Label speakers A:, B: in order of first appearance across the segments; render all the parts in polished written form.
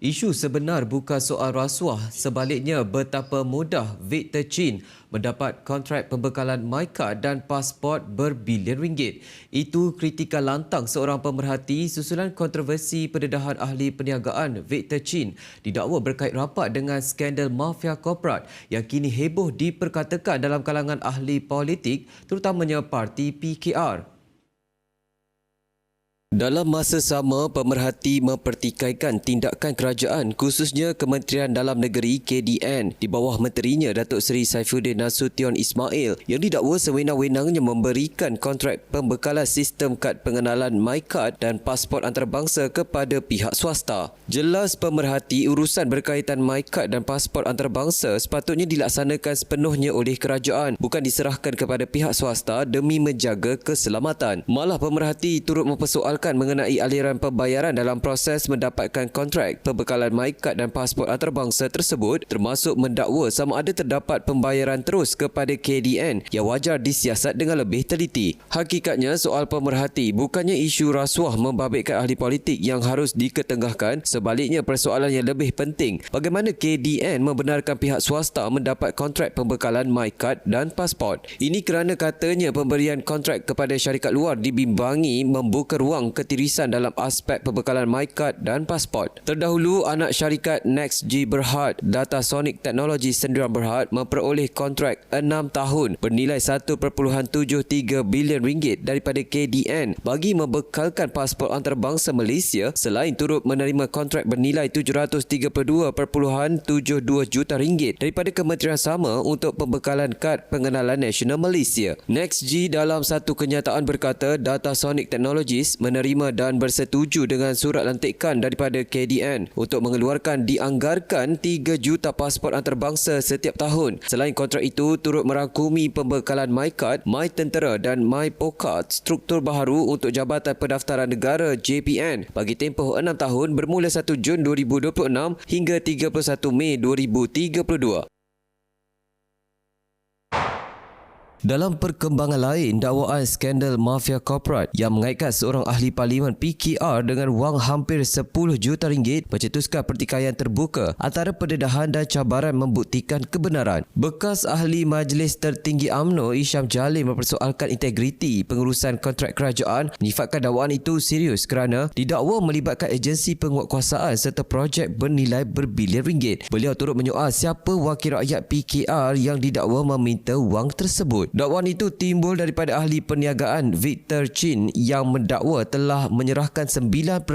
A: Isu sebenar bukan soal rasuah, sebaliknya betapa mudah Victor Chin mendapat kontrak pembekalan MyCard dan pasport berbilion ringgit. Itu kritikal lantang seorang pemerhati susulan kontroversi pendedahan ahli perniagaan Victor Chin didakwa berkait rapat dengan skandal mafia korporat yang kini heboh diperkatakan dalam kalangan ahli politik terutamanya parti PKR. Dalam masa sama, pemerhati mempertikaikan tindakan kerajaan khususnya Kementerian Dalam Negeri KDN di bawah menterinya Datuk Seri Saifuddin Nasution Ismail yang didakwa sewenang-wenangnya memberikan kontrak pembekalan sistem kad pengenalan MyCard dan pasport antarabangsa kepada pihak swasta. Jelas pemerhati urusan berkaitan MyCard dan pasport antarabangsa sepatutnya dilaksanakan sepenuhnya oleh kerajaan, bukan diserahkan kepada pihak swasta demi menjaga keselamatan. Malah pemerhati turut mempersoalkan mengenai aliran pembayaran dalam proses mendapatkan kontrak pembekalan MyCard dan pasport antarabangsa tersebut, termasuk mendakwa sama ada terdapat pembayaran terus kepada KDN yang wajar disiasat dengan lebih teliti. Hakikatnya soal pemerhati bukannya isu rasuah membabitkan ahli politik yang harus diketengahkan, sebaliknya persoalan yang lebih penting bagaimana KDN membenarkan pihak swasta mendapat kontrak pembekalan MyCard dan pasport. Ini kerana katanya pemberian kontrak kepada syarikat luar dibimbangi membuka ruang ketirisan dalam aspek pembekalan MyCard dan pasport. Terdahulu, anak syarikat NextG Berhad, Datasonic Technology Sdn Berhad memperoleh kontrak 6 tahun bernilai 1.73 bilion ringgit daripada KDN bagi membekalkan pasport antarabangsa Malaysia selain turut menerima kontrak bernilai 732.72 juta ringgit daripada kementerian sama untuk pembekalan kad pengenalan nasional Malaysia. NextG dalam satu kenyataan berkata Datasonic Technologies menerima dan bersetuju dengan surat lantikan daripada KDN untuk mengeluarkan dianggarkan 3 juta pasport antarabangsa setiap tahun. Selain kontrak itu, turut merangkumi pembekalan MyCard, MyTentera dan MyPOCAD struktur baharu untuk Jabatan Pendaftaran Negara JPN bagi tempoh 6 tahun bermula 1 Jun 2026 hingga 31 Mei 2032. Dalam perkembangan lain, dakwaan skandal mafia korporat yang mengaitkan seorang ahli parlimen PKR dengan wang hampir 10 juta ringgit mencetuskan pertikaian terbuka antara pendedahan dan cabaran membuktikan kebenaran. Bekas ahli Majlis Tertinggi UMNO Isham Jalil mempersoalkan integriti pengurusan kontrak kerajaan, menyifatkan dakwaan itu serius kerana didakwa melibatkan agensi penguatkuasaan serta projek bernilai berbilion ringgit. Beliau turut menyoal siapa wakil rakyat PKR yang didakwa meminta wang tersebut. Dakwaan itu timbul daripada ahli perniagaan Victor Chin yang mendakwa telah menyerahkan 9.5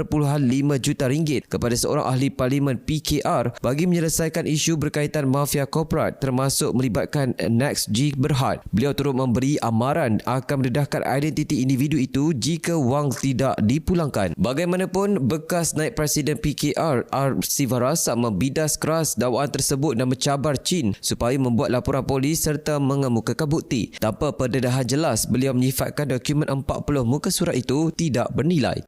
A: juta ringgit kepada seorang ahli parlimen PKR bagi menyelesaikan isu berkaitan mafia korporat termasuk melibatkan NextG Berhad. Beliau turut memberi amaran akan mendedahkan identiti individu itu jika wang tidak dipulangkan. Bagaimanapun, bekas naib presiden PKR R. Sivarasa membidas keras dakwaan tersebut dan mencabar Chin supaya membuat laporan polis serta mengemukakan bukti. Tanpa pendedahan jelas, beliau menyifatkan dokumen 40 muka surat itu tidak bernilai.